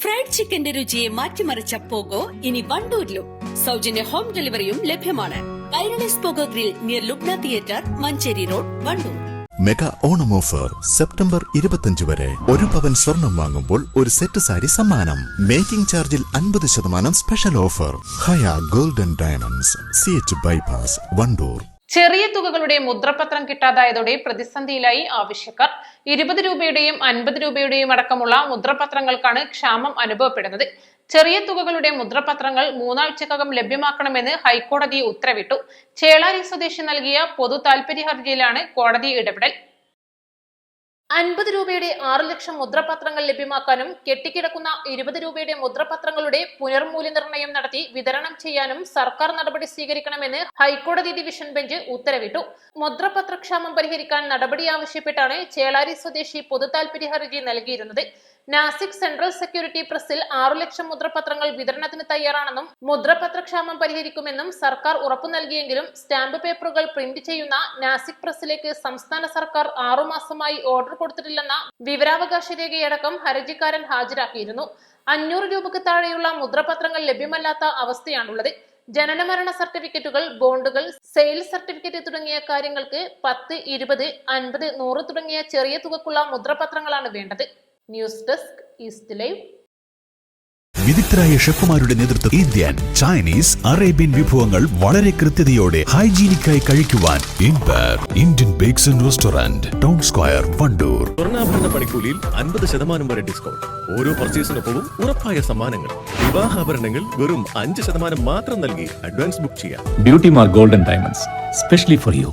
Fried ചിക്കന്റെ രുചിയെ മാറ്റിമറിച്ച pogo ഇനി വണ്ടൂരിലും. സൗജന്യ ഹോം ഡെലിവറിയും ലഭ്യമാണ്. Kairali's pogo grill near Lubna theatre, Manjeri road, Wandoor. Mega Onam offer September 25 വരെ. 1 പവൻ സ്വർണം വാങ്ങുമ്പോൾ ഒരു സെറ്റ് സാരി സമ്മാനം. മേക്കിംഗ് ചാർജിൽ 50% special offer. Haya golden diamonds, CH bypass, Wandoor. ചെറിയ തുകകളുടെ മുദ്രപത്രം കിട്ടാതായതോടെ പ്രതിസന്ധിയിലായി ആവശ്യക്കാർ. 20 രൂപയുടെയും 50 രൂപയുടെയും അടക്കമുള്ള മുദ്രപത്രങ്ങൾക്കാണ് ക്ഷാമം അനുഭവപ്പെടുന്നത്. ചെറിയ തുകകളുടെ മുദ്രപത്രങ്ങൾ 3 ആഴ്ചക്കകം ലഭ്യമാക്കണമെന്ന് ഹൈക്കോടതി ഉത്തരവിട്ടു. ചേളാരി സ്വദേശി നൽകിയ പൊതു താൽപര്യ ഹർജിയിലാണ് കോടതി ഇടപെടൽ. 50 രൂപയുടെ 6 ലക്ഷം മുദ്രപത്രങ്ങൾ ലഭ്യമാക്കാനും കെട്ടിക്കിടക്കുന്ന 20 രൂപയുടെ മുദ്രപത്രങ്ങളുടെ പുനർമൂല്യനിർണ്ണയം നടത്തി വിതരണം ചെയ്യാനും സർക്കാർ നടപടി സ്വീകരിക്കണമെന്ന് ഹൈക്കോടതി ഡിവിഷൻ ബെഞ്ച് ഉത്തരവിട്ടു. മുദ്രപത്രക്ഷാമം പരിഹരിക്കാൻ നടപടി ആവശ്യപ്പെട്ടാണ് ചേളാരി സ്വദേശി പൊതു താൽപര്യ ഹർജി നൽകിയിരുന്നത്. നാസിക് സെൻട്രൽ സെക്യൂരിറ്റി പ്രസിൽ 6 ലക്ഷം മുദ്രപത്രങ്ങൾ വിതരണത്തിന് തയ്യാറാണെന്നും മുദ്രപത്രക്ഷാമം പരിഹരിക്കുമെന്നും സർക്കാർ ഉറപ്പു നൽകിയെങ്കിലും സ്റ്റാമ്പ് പേപ്പറുകൾ പ്രിന്റ് ചെയ്യുന്ന നാസിക് പ്രസിലേക്ക് സംസ്ഥാന സർക്കാർ 6 മാസമായി ഓർഡർ കൊടുത്തിട്ടില്ലെന്ന വിവരാവകാശ രേഖയടക്കം ഹർജിക്കാരൻ ഹാജരാക്കിയിരുന്നു. 500 രൂപയ്ക്ക് താഴെയുള്ള മുദ്രപത്രങ്ങൾ ലഭ്യമല്ലാത്ത അവസ്ഥയാണുള്ളത്. ജനനമരണ സർട്ടിഫിക്കറ്റുകൾ, ബോണ്ടുകൾ, സെയിൽസ് സർട്ടിഫിക്കറ്റ് തുടങ്ങിയ കാര്യങ്ങൾക്ക് 10, 20, 50, 100 തുടങ്ങിയ ചെറിയ തുകക്കുള്ള മുദ്രപത്രങ്ങളാണ് വേണ്ടത്. News desk, east live. വിദഗ്ധരായ ഷെഫുമാരുടെ നേതൃത്വം ഇന്ത്യൻ, ചൈനീസ്, അറേബ്യൻ വിഭവങ്ങൾ വളരെ കൃത്യതയോടെ ഹൈജീനിക്കായി കഴിക്കുവാൻ Indian bakes and restaurant, town square, Wandoor. സ്വർണ്ണാഭരണ പണിക്കൂലിയിൽ 50% വരെ ഡിസ്കൗണ്ട്. ഓരോ പർച്ചേസിനൊപ്പവും ഉറപ്പായ സമ്മാനങ്ങൾ. വിവാഹാഭരണങ്ങൾ വെറും 5% മാത്രം നൽകി അഡ്വാൻസ് ബുക്ക് ചെയ്യാം. Beauty mark golden diamonds, specially for you.